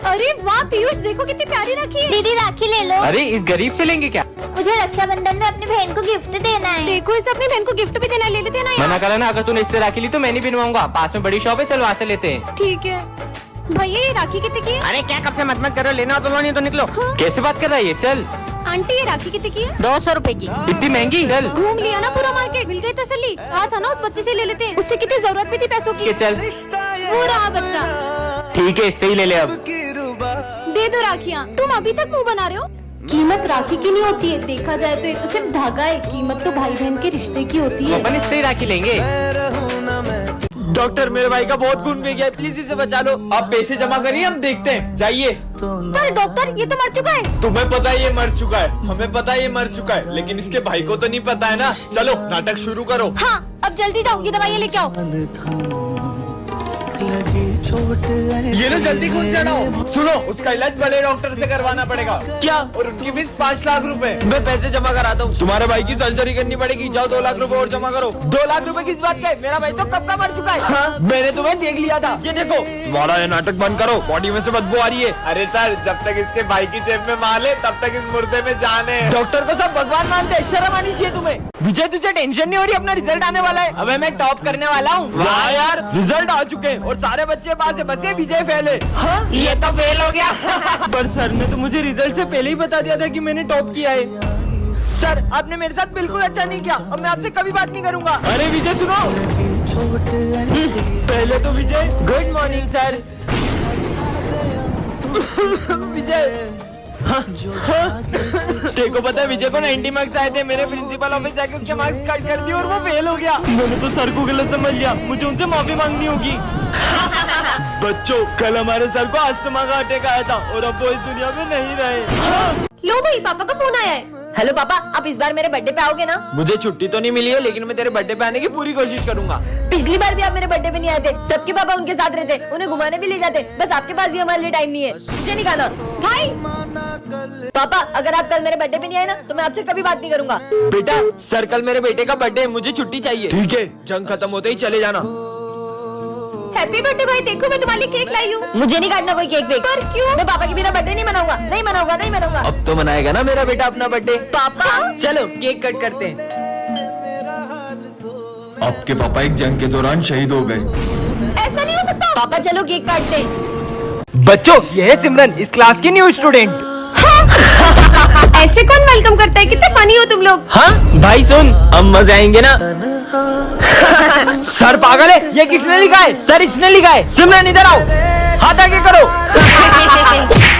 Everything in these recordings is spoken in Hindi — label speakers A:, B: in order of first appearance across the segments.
A: अरे वाह पीयूष, देखो कितनी प्यारी राखी है।
B: दीदी राखी ले लो।
C: अरे इस गरीब से लेंगे क्या?
B: मुझे रक्षाबंधन में अपनी बहन को गिफ्ट देना है।
A: देखो इसे अपनी बहन को गिफ्ट भी देना है, ले लेते हैं ना यार।
C: मना करा ना, अगर तूने इससे राखी ली तो मैं नहीं बनवाऊंगा। पास में बड़ी शॉप है, चल वहाँ से लेते हैं।
A: ठीक है भैया, ये राखी कितने की है?
C: अरे क्या कब से मत करो, लेना तो नहीं तो निकलो। कैसे बात कर रहा है ये? चल।
A: आंटी ये राखी कितने की है?
B: 200 रुपए की।
C: इतनी महंगी? चल
A: घूम लिया ना पूरा मार्केट, मिल गई तसल्ली। कहा था ना उस बच्चे से ले लेते हैं, उससे कितनी जरूरत भी थी पैसों की।
C: चल
A: वो रहा बच्चा।
C: ठीक है, इससे ही ले ले अब।
A: दे दो राखियाँ। तुम अभी तक मुंह बना रहे हो? कीमत राखी की नहीं होती है, देखा जाए तो ये तो सिर्फ धागा है। कीमत तो भाई बहन के रिश्ते की होती है।
C: अपन इससे ही राखी लेंगे। डॉक्टर, मेरे भाई का बहुत खून बह गया है, प्लीज इसे बचा लो। आप पैसे जमा करिए, हम देखते हैं, जाइए।
A: पर डॉक्टर ये तो मर चुका है।
D: तुम्हें पता है ये मर चुका है, हमें पता है ये मर चुका है, लेकिन इसके भाई को तो नहीं पता है ना। चलो नाटक शुरू करो।
A: हाँ अब जल्दी जाओ, ये दवाइयाँ लेके आओ।
D: ये लो जल्दी खून चढ़ाओ। सुनो, उसका इलाज बड़े डॉक्टर से करवाना पड़ेगा।
C: क्या?
D: और उनकी फीस 5 लाख रुपए।
C: मैं पैसे जमा कराता हूँ।
D: तुम्हारे भाई की सर्जरी करनी पड़ेगी, जाओ 2 लाख रुपए और जमा करो।
C: 2 लाख रुपए किस बात का है? मेरा भाई तो कब का मर चुका है।
D: हाँ?
C: मैंने तुम्हें देख लिया था। ये देखो।
D: तुम्हारा ये नाटक बंद करो, बॉडी में से बदबू आ रही है। अरे सर, जब तक इसके भाई की जेब में माल है तब तक इस मुर्दे में जान है।
C: डॉक्टर को सब भगवान मानते हैं, शर्म आनी चाहिए तुम्हें। विजय, तुझे टेंशन नहीं हो रही? अपना रिजल्ट आने वाला है, अबे मैं टॉप करने वाला हूँ।
D: वाह यार, रिजल्ट आ चुके हैं और सारे बच्चे पास है, बस ये विजय फेल है।
C: हाँ? ये तो फेल हो गया। पर सर ने तो मुझे रिजल्ट से पहले ही बता दिया था कि मैंने टॉप किया है। सर आपने मेरे साथ बिल्कुल अच्छा नहीं किया, अब मैं आपसे कभी बात नहीं करूंगा।
D: अरे विजय सुनो।
C: पहले तो विजय, गुड मॉर्निंग सर। विजय,
D: देखो पता है विजय को 90 मार्क्स आए थे, मैंने प्रिंसिपल ऑफिस जाके उसके मार्क्स कट कर दिए और वो फेल हो गया।
C: मैंने तो सर को गलत समझ लिया, मुझे उनसे माफी मांगनी होगी।
D: बच्चों, कल हमारे सर को अस्थमा का अटैक आया था और अब वो इस दुनिया में नहीं रहे।
A: लो भाई, पापा का फोन आया है।
E: हेलो पापा, आप इस बार मेरे बर्थडे पे आओगे ना?
D: मुझे छुट्टी तो नहीं मिली है, लेकिन मैं तेरे बर्थडे पे आने की पूरी कोशिश करूंगा।
E: पिछली बार भी आप मेरे बर्थडे पे नहीं आए थे, सबके पापा उनके साथ रहते, उन्हें घुमाने भी ले जाते, बस आपके पास ही हमारे लिए टाइम नहीं है। मुझे नहीं खाना।
A: भाई
E: पापा, अगर आप कल मेरे बर्थडे पे नहीं आए ना तो मैं आपसे कभी बात नहीं करूंगा।
D: बेटा, सर कल मेरे बेटे का बर्थडे है, मुझे छुट्टी चाहिए। ठीक है, जंग खत्म होते ही चले जाना।
A: हैप्पी बर्थडे भाई, देखो मैं तुम्हारे लिए केक लाई हूँ।
E: मुझे नहीं काटना कोई केक वेक।
A: पर क्यों?
E: मैं पापा के बिना बर्थडे नहीं मनाऊंगा, नहीं मनाऊंगा, नहीं मनाऊंगा।
D: अब तो मनाएगा ना मेरा बेटा अपना बर्थडे।
E: पापा
C: चलो केक कट करते हैं।
D: आपके पापा एक जंग के दौरान शहीद हो गए।
A: ऐसा नहीं हो सकता।
E: पापा चलो केक काटते हैं।
C: बच्चों, ये है सिमरन, इस क्लास की न्यू स्टूडेंट।
A: ऐसे कौन वेलकम करता है? कितने फनी हो तुम लोग।
C: हाँ भाई सुन, अब मजे आएंगे ना। सर पागल है, ये किसने लिखा है? सर इसने लिखा है। सिमरन इधर आओ, हाथ आगे करो।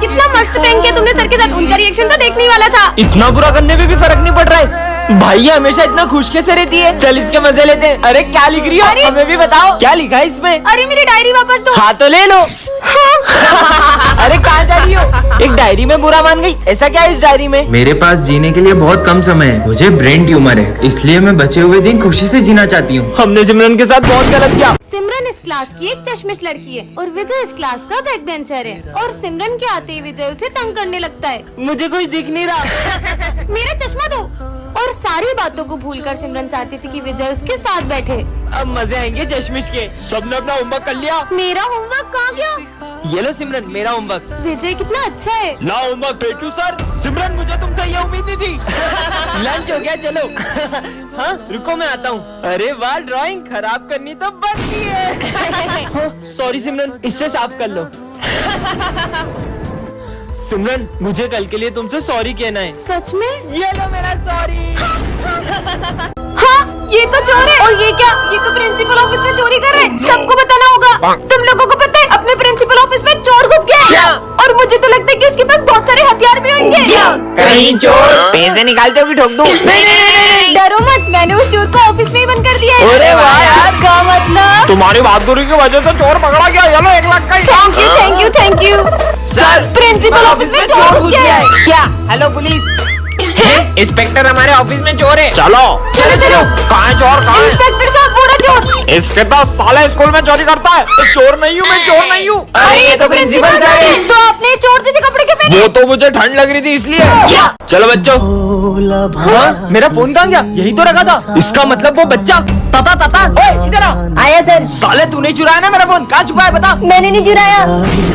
A: कितना मस्त प्रैंक किया तुमने सर के साथ, उनका रिएक्शन तो देखने ही वाला था।
C: इतना बुरा करने पे भी फर्क नहीं पड़ रहा है। भाई ये हमेशा इतना खुश कैसे रहती है? चल इसके मजे लेते हैं। अरे क्या लिख रही हो? हमें भी बताओ, क्या लिखा है इसमें?
A: अरे मेरी डायरी वापस दो।
C: हाँ तो ले लो। अरे कहाँ जा रही हो? एक डायरी में बुरा मान गई, ऐसा क्या है इस डायरी में?
F: मेरे पास जीने के लिए बहुत कम समय है, मुझे ब्रेन ट्यूमर है, इसलिए मैं बचे हुए दिन खुशी से जीना चाहती हूँ।
C: हमने सिमरन के साथ बहुत गलत किया।
A: सिमरन इस क्लास की एक चश्मिश लड़की है और विजय इस क्लास का बैक बेंचर है, और सिमरन के आते ही विजय उसे तंग करने लगता है।
C: मुझे कुछ दिख नहीं रहा।
A: मेरा चश्मा दो। और सारी बातों को भूलकर सिमरन चाहती थी कि विजय उसके साथ बैठे।
C: अब मजे आएंगे चश्मिश के।
D: सबने अपना होमवर्क कर लिया?
A: मेरा होमवर्क कहाँ गया?
C: ये लो सिमरन, मेरा होमवर्क।
A: विजय कितना अच्छा है।
D: ला होमवर्क फेंटू सर। सिमरन, मुझे तुमसे ये उम्मीद नहीं थी।
C: लंच हो गया, चलो। हाँ रुको मैं आता हूँ। अरे वाह, ड्राइंग खराब करनी तो बनती है। सॉरी सिमरन, इससे साफ कर लो। सिमरन, मुझे कल के लिए तुमसे सॉरी कहना है।
A: सच में?
C: ये लो मेरा सॉरी।
A: हाँ ये तो चोर है। और ये क्या? ये तो प्रिंसिपल ऑफिस में चोरी कर रहे हैं। सबको बताना होगा। तुम लोगों को पता है अपने प्रिंसिपल ऑफिस में चोर घुस गया है। और मुझे तो लगता है कि उसके पास बहुत सारे हथियार भी होंगे।
C: कहीं चोर पैसे निकालते हो कि ठोक दूं?
A: नहीं, डरो मत, मैंने उस चोर को ऑफिस में ही बंद कर दिया है।
C: अरे वाह यार,
A: इसका मतलब
D: तुम्हारी बहादुरी की वजह से चोर पकड़ा गया। ये लो 1 लाख का
A: thank you thank you thank you.
C: Sir,
A: principal office में चोर घुस गया है।
C: क्या? हेलो पुलिस, इंस्पेक्टर हमारे ऑफिस में चोर है।
D: चलो
A: चलो चलो।
D: कहाँ है चोर? कहाँ है?
A: इंस्पेक्टर साहब, पूरा चोर।
D: इसके तो साले स्कूल में चोरी करता है। तो चोर नहीं हूँ मैं, चोर नहीं हूँ।
C: अरे ये तो प्रिंसिपल सर है।
A: तो आपने चोर जैसे कपड़े क्यों पहने?
D: वो तो मुझे ठंड लग रही थी इसलिए। चलो बच्चों।
C: हाँ? मेरा फोन कहाँ गया? यही तो रखा था। इसका मतलब वो बच्चा।
E: पापा पापा
C: ओए इधर आ।
E: आया सर।
C: साले तूने चुराया ना मेरा फोन? कहाँ छुपा है बता।
E: मैंने नहीं चुराया।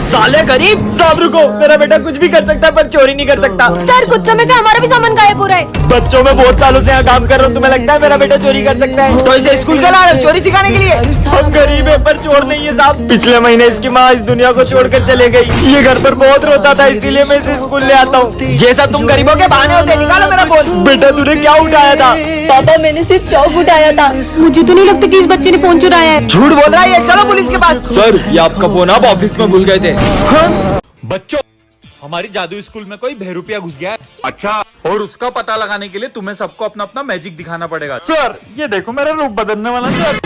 C: साले गरीब। साहब रुको, मेरा बेटा कुछ भी कर सकता है पर चोरी नहीं कर सकता।
A: सर कुछ समय से हमारा भी सामान गायब हो रहा है।
C: बच्चों में बहुत सालों से यहाँ काम कर रहा हूँ, तुम्हें लगता है मेरा बेटा चोरी कर सकता है? तो इसे स्कूल का ला रहे हो चोरी सिखाने के लिए? हम गरीब है पर चोर नहीं है साहब। पिछले महीने इसकी माँ इस दुनिया को छोड़कर चले गई। ये घर पर बहुत रोता था, इसीलिए मैं इसे स्कूल ले आता हूँ। ये सब तुम गरीबों के बहाने होते। निकालो मेरा फोन। बेटा तूने क्या उठाया था?
E: पापा मैंने सिर्फ चौक उठाया था।
A: मुझे तो नहीं लगता कि इस बच्चे ने फोन चुराया है।
C: झूठ बोल रहा है ये। चलो पुलिस के पास।
D: सर ये आपका फोन आप ऑफिस में भूल गए थे।
G: बच्चों, हमारी जादू स्कूल में कोई बहरूपिया घुस गया है।
D: अच्छा,
G: और उसका पता लगाने के लिए तुम्हें सबको अपना अपना मैजिक दिखाना पड़ेगा।
C: सर ये देखो मेरा रूप बदलने वाला सर।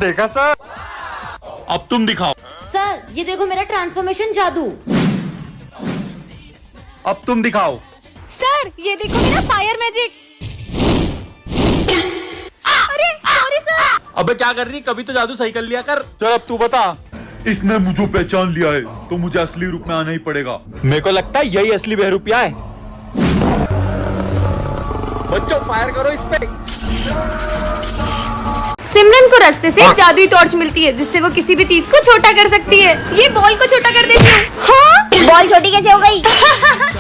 C: देखा सर?
G: अब तुम दिखाओ।
A: सर ये देखो मेरा ट्रांसफॉर्मेशन जादू।
G: अब तुम दिखाओ।
A: सर ये देखो मेरा फायर मैजिक। अरे सॉरी सर।
G: अबे क्या कर रही? कभी तो जादू सही कर लिया कर। चल अब तू बता। इसने मुझे पहचान लिया है तो मुझे असली रूप में आना ही पड़ेगा। मेरे को लगता है यही असली बहरूपिया है। बच्चों फायर करो इस पे।
A: सिमरन को रास्ते से जादुई टॉर्च मिलती है जिससे वो किसी भी चीज को छोटा कर सकती है। ये बॉल को छोटा कर देती हूँ। हाँ?
E: बॉल छोटी कैसे हो गई?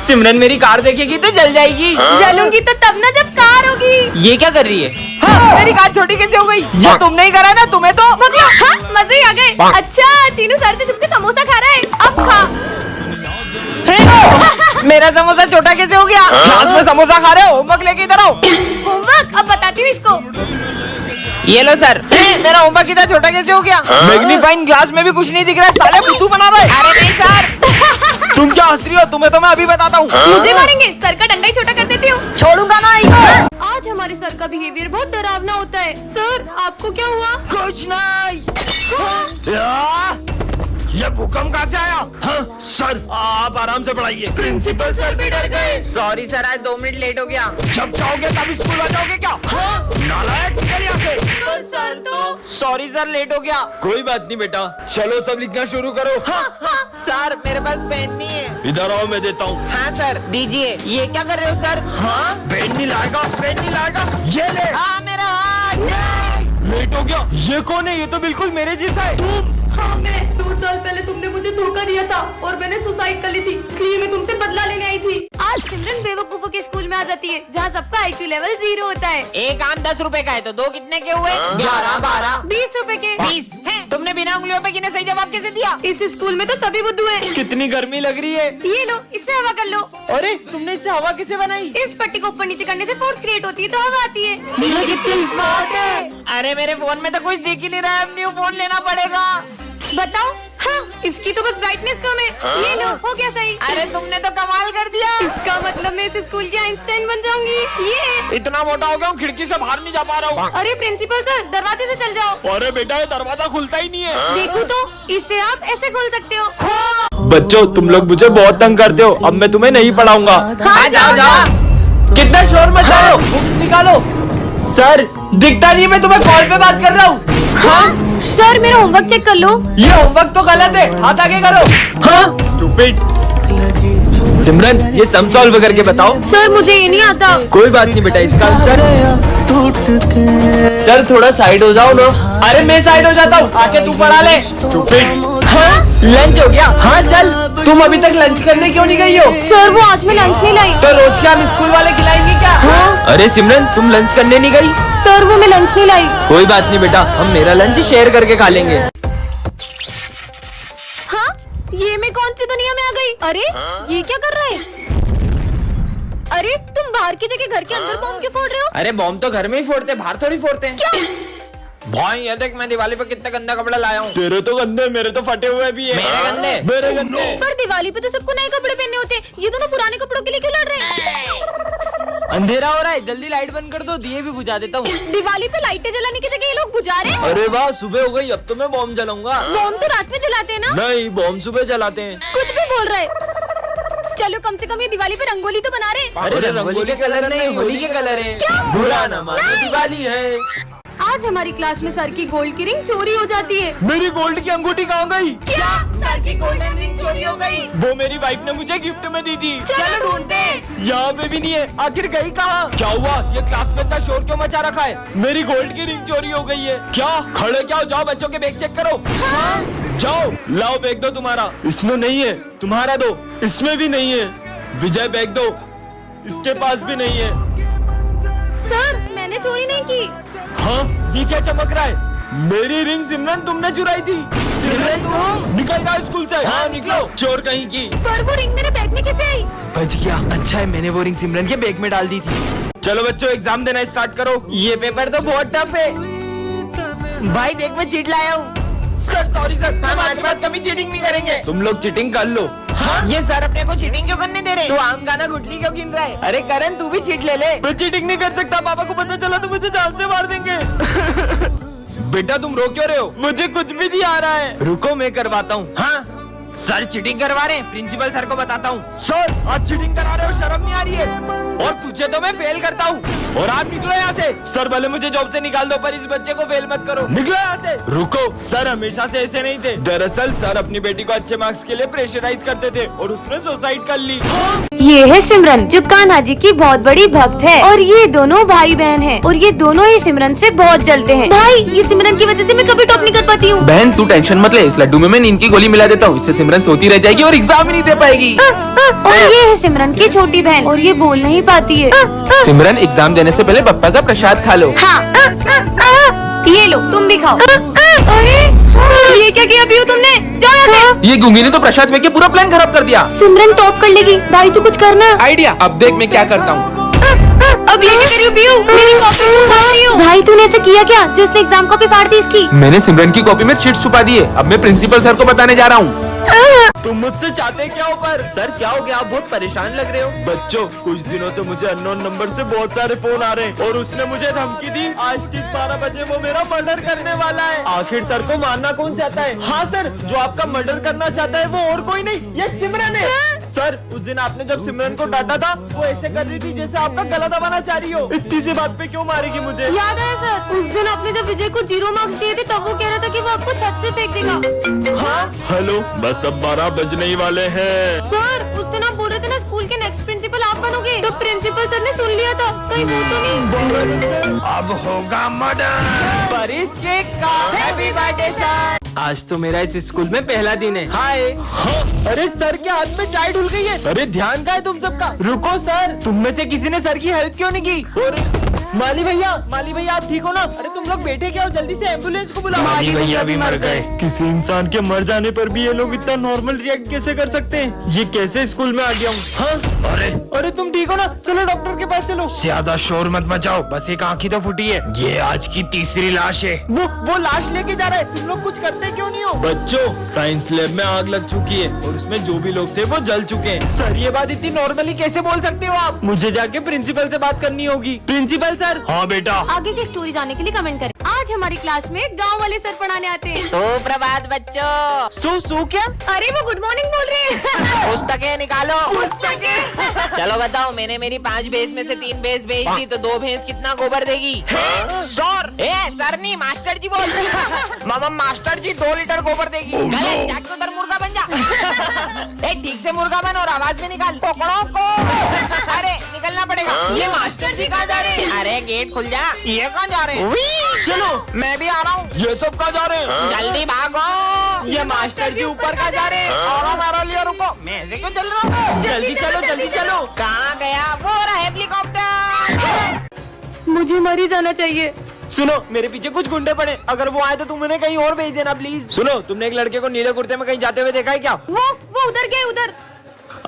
C: सिमरन मेरी कार देखेगी तो जल जाएगी।
A: जलूंगी तो तब ना जब कार होगी।
C: ये क्या कर रही है? हाँ, मेरी कार छोटी कैसे हो गई? ये तुमने ही करा ना, तुम्हें तो
A: हाँ, मजे ही आ गए। अच्छा चीनू सर से छुप के समोसा खा रहा है। अब खा।
C: मेरा समोसा छोटा कैसे हो गया? क्लास में समोसा खा रहे हो? होमवर्क लेके इधर आओ।
A: होमवर्क अब बताती हूँ इसको।
C: ये लो सर। मेरा होमवर्क इतना छोटा कैसे हो गया? मैग्नीफाइंग ग्लास में भी कुछ नहीं दिख रहा है। साले बुद्धू बना रहे। अरे नहीं सर। तुम क्या हंस रही हो? तुम्हें तो मैं अभी बताता हूँ।
A: मुझे मारेंगे? सर का डंडा ही छोटा कर देती हूँ।
C: छोड़ूंगा ना।
A: आज हमारे सर का बिहेवियर बहुत डरावना होता है। सर आपको क्या हुआ?
C: कुछ नहीं।
G: ये भूकंप कहाँ से आया? हाँ, सर आप आराम से पढ़ाइए।
C: प्रिंसिपल सर भी डर गए। सॉरी सर, आज 2 मिनट लेट हो गया।
G: जब जाओगे तब स्कूल आ जाओगे क्या? नालायक, निकल यहाँ से।
A: सर तो
C: सॉरी सर, लेट हो गया।
D: कोई बात नहीं बेटा, चलो सब लिखना शुरू करो।
C: सर मेरे पास पेन नहीं है।
D: इधर आओ मैं देता हूँ।
C: हाँ सर दीजिए। ये क्या कर रहे हो सर? हाँ
G: पेन नहीं लाएगा, पेन नहीं लाएगा। ये ले।
C: हाँ मेरा हाथ।
G: लेट हो गया।
C: ये कौन है? ये तो बिल्कुल मेरे जैसा है।
A: हाँ मैं 2 साल पहले तुमने मुझे धोखा दिया था और मैंने सुसाइड कर ली थी, इसलिए मैं तुमसे बदला लेने आई थी। आज सिमरन बेवकूफों के स्कूल में आ जाती है जहाँ सबका IQ लेवल 0 होता है।
C: एक आम 10 रुपए का है तो 2 कितने के हुए? 11, 12,
A: 20 रुपए के।
C: 20 है। तुमने बिना उंगलियों पे गिने सही जवाब कैसे दिया?
A: इस स्कूल में तो सभी बुद्धू हैं।
C: कितनी गर्मी लग रही है।
A: ये लो इससे हवा कर लो।
C: अरे तुमने इससे हवा कैसे बनाई?
A: इस पट्टी को ऊपर नीचे करने से फोर्स क्रिएट होती है तो हवा आती है।
C: ये कितनी स्मार्ट है। अरे मेरे फोन में तो कुछ दिख ही नहीं रहा है। अब न्यू फोन लेना पड़ेगा।
A: बताओ। हाँ इसकी तो बस ब्राइटनेस कम है। ये लो हो गया सही।
C: अरे तुमने तो कमाल कर दिया।
A: इसका मतलब मैं इस स्कूल की आइंस्टाइन बन जाऊंगी। ये
G: इतना मोटा हो गया हूँ, खिड़की से बाहर नहीं जा पा रहा हूँ।
A: अरे प्रिंसिपल सर दरवाजे से चल जाओ।
G: अरे बेटा ये दरवाजा खुलता ही नहीं है।
A: देखो तो इससे आप ऐसे खोल सकते हो।
D: बच्चों तुम लोग मुझे बहुत तंग करते हो, अब मैं तुम्हें नहीं पढ़ाऊंगा।
C: हाँ जाओ जाओ। कितना शोर मचा रहे हो? बुक्स निकालो। सर दिखता नहीं, मैं तुम्हें कॉल पे बात कर रहा हूँ। हाँ
A: सर मेरा होमवर्क चेक कर लो।
C: ये होमवर्क तो गलत है, हाथ आगे करो। हाँ
D: स्टूपिड। सिमरन ये सम सॉल्व करके बताओ।
A: सर मुझे ये नहीं आता।
D: कोई बात नहीं बेटा, इसका आंसर।
C: सर थोड़ा साइड हो जाओ ना। अरे मैं साइड हो जाता हूँ, आके तू पढ़ा ले।
D: स्टूपिड।
C: हाँ लंच हो गया। हाँ चल। तुम अभी तक लंच करने क्यों नहीं गई हो?
A: सर वो आज मैं लंच नहीं लाई।
C: तो रोज के हम स्कूल वाले खिलाएंगे क्या?
D: अरे सिमरन तुम लंच करने नहीं गई?
A: सर वो मैं लंच नहीं लाई।
D: कोई बात नहीं बेटा, हम मेरा लंच शेयर करके खा लेंगे।
A: हाँ ये मैं कौन सी दुनिया में आ गई? अरे ये क्या कर रहा है? अरे तुम बाहर की जगह घर के अंदर बॉम्ब क्यों फोड़ रहे हो?
C: अरे बॉम्ब तो घर में ही फोड़ते, बाहर थोड़ी फोड़ते हैं।
A: क्या?
C: भाई ये देख मैं दिवाली पे कितना गंदा कपड़ा लाया हूँ।
D: तेरे तो गंदे, मेरे तो फटे हुए भी है।
C: मेरे गंदे?
D: मेरे गंदे।
A: पर दिवाली पे तो सबको नए कपड़े पहनने होते हैं, ये दोनों पुराने कपड़ों के लिए क्यों लड़ रहे हैं?
C: अंधेरा हो रहा है, जल्दी लाइट बंद कर दो, दिए भी बुझा देता हूँ।
A: दिवाली पे लाइटें जलाने की जगह ये लोग बुझा रहे हैं।
D: अरे वाह सुबह हो गई, अब तो मैं बॉम्ब जलाऊंगा।
A: बॉम्ब तो रात में जलाते हैं ना?
D: नहीं बॉम्ब सुबह जलाते हैं।
A: कुछ भी बोल रहे हैं। चलो कम से कम ये दिवाली पे रंगोली तो बना रहे हैं।
C: अरे रंगोली के कलर नहीं, होली के कलर है।
A: क्या?
D: बुरा न मानो दिवाली है।
A: आज आज हमारी क्लास में सर की गोल्ड की रिंग चोरी हो जाती है।
C: मेरी गोल्ड की अंगूठी कहाँ गई?
A: क्या सर की गोल्डन रिंग चोरी हो गई?
C: वो मेरी वाइफ ने मुझे गिफ्ट में दी थी।
A: चलो ढूंढते हैं।
C: यहाँ पे भी नहीं है, आखिर गई कहाँ? क्या हुआ? ये क्लास में इतना शोर क्यों मचा रखा है? मेरी गोल्ड की रिंग चोरी हो गई है। क्या? खड़े क्या हो? जाओ बच्चों के बैग चेक करो। जाओ लाओ बैग दो तुम्हारा। इसमें नहीं है, तुम्हारा दो। इसमें भी नहीं है। विजय बैग दो, इसके पास भी नहीं है।
A: सर मैंने चोरी नहीं की।
C: हाँ ये क्या चमक रहा है? मेरी रिंग सिमरन तुमने चुराई थी। सिमरन तुम निकल जाओ स्कूल से। हाँ निकलो चोर कहीं की।
A: पर वो रिंग मेरे बैग में कैसे आई?
C: बच गया। अच्छा है मैंने वो रिंग सिमरन के बैग में डाल दी थी। चलो बच्चों एग्जाम देना स्टार्ट करो। ये पेपर तो बहुत टफ है।
E: भाई देख मैं चीट लाया हूँ।
C: सर सॉरी सर,
E: हम आज बाद कभी चीटिंग नहीं करेंगे।
C: तुम लोग चीटिंग कर लो।
E: हाँ? ये सर अपने को चीटिंग क्यों करने दे रहे? तू आम गाना गुटली क्यों गिन रहा है? अरे करण तू भी चीट ले ले।
C: मैं चीटिंग नहीं कर सकता, पापा को पता चला तो मुझे जान से मार देंगे। बेटा तुम रो क्यों रहे हो? मुझे कुछ भी नहीं आ रहा है। रुको मैं करवाता हूँ।
E: हाँ सर चीटिंग करवा रहे हैं, प्रिंसिपल सर को बताता हूँ।
C: सर आप चीटिंग करा रहे हो, शर्म नहीं आ रही है? और तुझे तो मैं फेल करता हूँ। और आप निकलो यहाँ से। सर भले मुझे जॉब से निकाल दो पर इस बच्चे को फेल मत करो। निकलो यहाँ से। रुको सर हमेशा से ऐसे नहीं थे। दरअसल सर अपनी बेटी को अच्छे मार्क्स के लिए प्रेशराइज करते थे और उसने सुसाइड कर ली।
A: ये है सिमरन जो कान्हा जी की बहुत बड़ी भक्त है और ये दोनों भाई बहन हैं और ये दोनों ही सिमरन से बहुत जलते हैं। भाई ये सिमरन की वजह से मैं कभी टॉप नहीं कर पाती हूँ।
F: बहन तू टेंशन मत ले, इस लड्डू में मैं नींद की गोली मिला देता हूँ, इससे सिमरन सोती रह जाएगी और एग्जाम ही नहीं दे पाएगी।
A: और ये है सिमरन की छोटी बहन और ये बोल नहीं पाती है।
F: सिमरन एग्जाम देने से पहले पप्पा का प्रसाद खा लो।
A: हाँ ये लो तुम भी खाओ। अरे ये क्या किया पीयू तुमने? जाओ यहाँ से।
F: ये गूंगी ने तो प्रसाद फेंक के पूरा प्लान खराब कर दिया।
A: सिमरन टॉप कर लेगी, भाई तू कुछ करना।
F: आइडिया, अब देख मैं क्या करता हूँ।
A: अब ये क्या कर रही हो पीयू? मेरी कॉपी क्यों फाड़ रही हो? भाई तूने ऐसा किया क्या जो उसने एग्जाम कॉपी फाड़ दी इसकी?
F: मैंने सिमरन की कॉपी में चीट्स छुपा दिए, अब मैं प्रिंसिपल सर को बताने जा रहा हूँ।
C: तुम मुझसे चाहते क्या हो? पर सर क्या हो गया? आप बहुत परेशान लग रहे हो। बच्चों कुछ दिनों से मुझे अननोन नंबर से बहुत सारे फोन आ रहे हैं और उसने मुझे धमकी दी आज ठीक 12 बजे वो मेरा मर्डर करने वाला है। आखिर सर को मारना कौन चाहता है? हाँ सर, जो आपका मर्डर करना चाहता है वो और कोई नहीं, ये सिमरन है। सर उस दिन आपने जब सिमरन को डांटा था वो ऐसे कर रही थी जैसे आपका गला दबाना चाह रही हो। इतनी सी बात पे क्यों मारेगी मुझे?
A: याद है सर, उस दिन आपने जब विजय को 0 मार्क्स दिए थे तब वो कह रहा था कि वो आपको छत से फेंक देगा।
C: हाँ हेलो, बस अब 12 बजने ही वाले हैं।
A: सर उस दिन आप बोल रहे थे ना स्कूल के नेक्स्ट प्रिंसिपल आप बनोगे, तो प्रिंसिपल सर ने सुन लिया था, कहीं वो तो नहीं?
C: अब होगा मर्डर। परिस केक का हैप्पी बर्थडे सर। आज तो मेरा इस स्कूल में पहला दिन है। हाय। अरे सर के हाथ में चाय ढुल गई है। अरे ध्यान का है तुम सबका? रुको सर, तुम में से किसी ने सर की हेल्प क्यों नहीं की? और माली भैया आप ठीक हो ना? अरे तुम लोग बैठे क्या हो? जल्दी से एम्बुलेंस को बुलाओ।
F: माली भैया भी मर गए।
C: किसी इंसान के मर जाने पर भी ये लोग इतना नॉर्मल रिएक्ट कैसे कर सकते हैं? ये कैसे स्कूल में आ गया हूँ? हाँ? अरे तुम ठीक हो ना? चलो डॉक्टर के पास चलो।
D: ज्यादा शोर मत मचाओ, बस एक आंख ही तो फूटी है। ये आज की तीसरी लाश है।
C: वो लाश लेके जा रहा है। तुम लोग कुछ करते क्यों नहीं हो? बच्चों साइंस लैब में आग लग चुकी है और उसमें जो भी लोग थे वो जल चुके हैं। सर ये बात इतनी नॉर्मली कैसे बोल सकते हो आप? मुझे जाके प्रिंसिपल से बात करनी होगी। Principal sir.
D: हाँ बेटा।
A: आगे की स्टोरी जानने के लिए कमेंट करें। आज हमारी क्लास में गांव वाले सर पढ़ाने आते हैं।
E: सुप्रभात बच्चों।
C: सो क्या?
A: अरे वो गुड मॉर्निंग बोल रहे हैं।
E: पुस्तकें निकालो।
A: पुस्तकें।
E: चलो बताओ, मैंने मेरी 5 भैंस में से 3 भैंस बेच दी तो 2 भैंस कितना गोबर देगी? सर सर नहीं मास्टर जी बोल मामा मास्टर जी 2 लीटर गोबर देगी। जाके उधर मुर्गा बन जा। ठीक से मुर्गा बन और आवाज में निकाल, पकड़ो को। अरे निकलना पड़ेगा। ये मास्टर जी कहाँ जा रहे हैं? अरे गेट खुल जा। ये कहाँ जा रहे हैं? चलो मैं भी आ रहा हूँ।
C: ये सब कहाँ जा रहे हैं?
E: जल्दी भागो। ये मास्टर जी ऊपर कहाँ जा रहे हैं? और मेरा लियो रुको, मैं ऐसे क्यों चल रहा हूँ?
C: जल्दी चलो।
E: कहाँ गया वो रहा हेलीकॉप्टर?
A: मुझे मर ही जाना चाहिए।
C: सुनो मेरे पीछे कुछ गुंडे पड़े, अगर वो आए तो तुम उन्हें कहीं और भेज देना प्लीज। सुनो तुमने एक लड़के को नीले कुर्ते में कहीं जाते हुए देखा है क्या?
A: वो उधर गए उधर।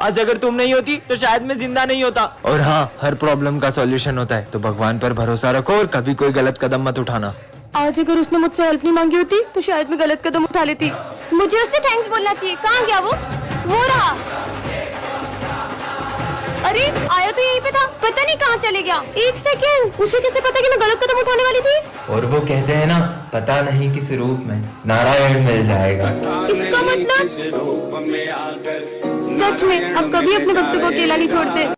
C: आज अगर तुम नहीं होती तो शायद मैं जिंदा नहीं होता। और हाँ, हर प्रॉब्लम का सॉल्यूशन होता है, तो भगवान पर भरोसा रखो और कभी कोई गलत कदम मत उठाना।
A: आज अगर उसने मुझसे हेल्प नहीं मांगी होती तो शायद मैं गलत कदम उठा लेती। मुझे उससे थैंक्स बोलना चाहिए। कहाँ गया वो रहा। अरे आया तो यहीं पे था, पता नहीं कहाँ चले गया। 1 सेकेंड, उसे कैसे पता कि मैं गलत कदम उठाने वाली थी?
F: और वो कहते हैं ना, पता नहीं किस रूप में नारायण मिल जाएगा।
A: इसका मतलब सच में अब कभी अपने भक्तों को अकेला नहीं छोड़ते।